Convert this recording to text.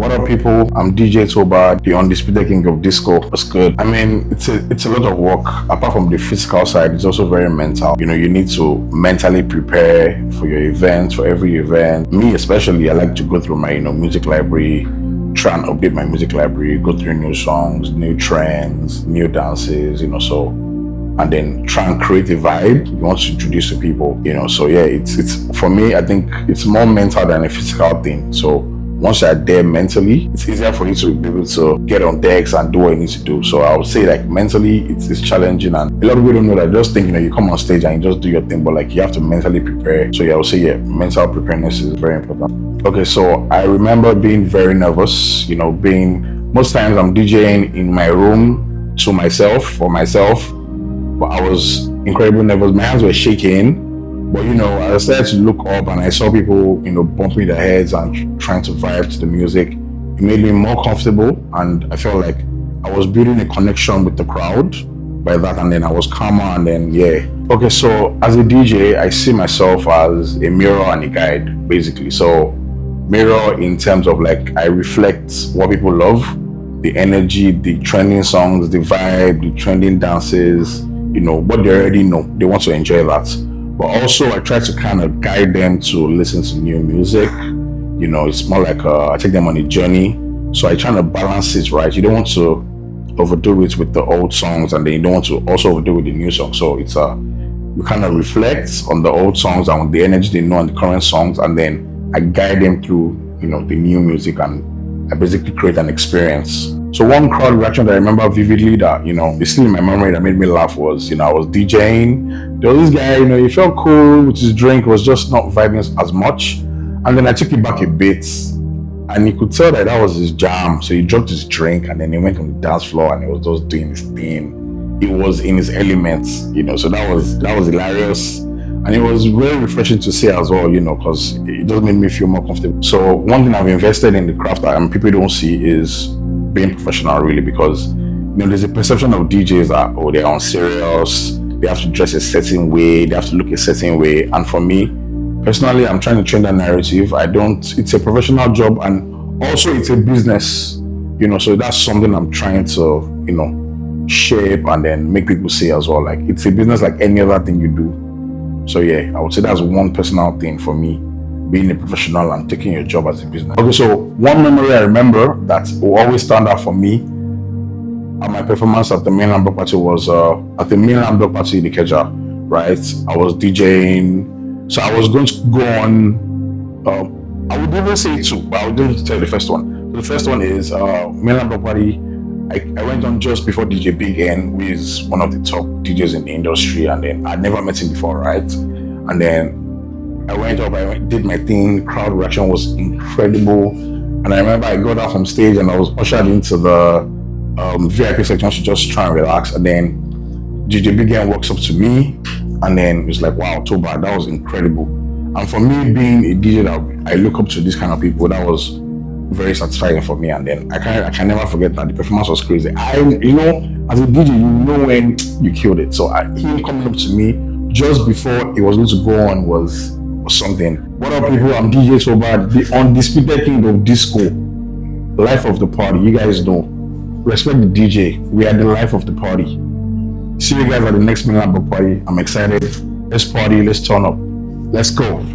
What up, people? I'm DJ Tohbad, the undisputed king of disco. What's good? I mean, it's a lot of work. Apart from the physical side, it's also very mental. You know, you need to mentally prepare for your events, for every event. Me especially, I like to go through my music library, try and update my music library, go through new songs, new trends, new dances, so, and then try and create a vibe you want to introduce to people, so yeah, it's for me, I think it's more mental than a physical thing. So once you're there mentally, it's easier for you to be able to get on decks and do what you need to do. So I would say, like, mentally it's challenging, and a lot of people don't know that. Just think, you come on stage and you just do your thing, but like you have to mentally prepare. So yeah, I would say, yeah, mental preparedness is very important. Okay, so I remember being very nervous, most times I'm DJing in my room for myself, but I was incredibly nervous. My hands were shaking. But I started to look up and I saw people, bumping their heads and trying to vibe to the music. It made me more comfortable, and I felt like I was building a connection with the crowd by that, and then I was calmer, and then yeah. Okay, so as a DJ, I see myself as a mirror and a guide, basically. So mirror in terms of, like, I reflect what people love, the energy, the trending songs, the vibe, the trending dances, what they already know. They want to enjoy that. But also I try to kind of guide them to listen to new music. It's more like I take them on a journey. So I try to balance it, right? You don't want to overdo it with the old songs, and then you don't want to also overdo it with the new songs. So it's you kind of reflect on the old songs and the energy they know on the current songs, and then I guide them through, the new music, and I basically create an experience. So one crowd reaction that I remember vividly that, is still in my memory that made me laugh was, I was DJing. There was this guy, he felt cool with his drink, was just not vibing as much. And then I took it back a bit, and he could tell that was his jam. So he dropped his drink, and then he went on the dance floor and he was just doing his thing. It was in his elements, so that was hilarious. And it was very refreshing to see as well, because it just made me feel more comfortable. So one thing I've invested in the craft and people don't see is being professional, really, because there's a perception of DJs that they're on serious, they have to dress a certain way, they have to look a certain way. And for me personally, I'm trying to change that narrative. It's a professional job, and also it's a business, so that's something I'm trying to shape and then make people see as well. Like, it's a business like any other thing you do. So yeah, I would say that's one personal thing for me, being a professional and taking your job as a business. Okay, so one memory I remember that will always stand out for me at my performance at the Mainland BlockParty was at the Mainland BlockParty in Ikeja, right? I was DJing, so I was going to go on. I would even say two, but I would just tell you the first one. So the first one is Mainland BlockParty. I went on just before DJ Big N, who is one of the top DJs in the industry, and then I'd never met him before, right? And then I went up, I did my thing. Crowd reaction was incredible, and I remember I got out from stage and I was ushered into the VIP section to just try and relax. And then DJ Big N walks up to me, and then it's like, "Wow, Tohbad, that was incredible." And for me, being a DJ that I look up to these kind of people, that was very satisfying for me. And then I can never forget that the performance was crazy. As a DJ, when you killed it. So him coming up to me just before it was going to go on was something. What up, people? I'm DJ Tohbad, the undisputed king of disco, life of the party. You guys know, respect the DJ. We are the life of the party. See you guys at the next Mainland BlockParty. I'm excited. Let's party. Let's turn up. Let's go.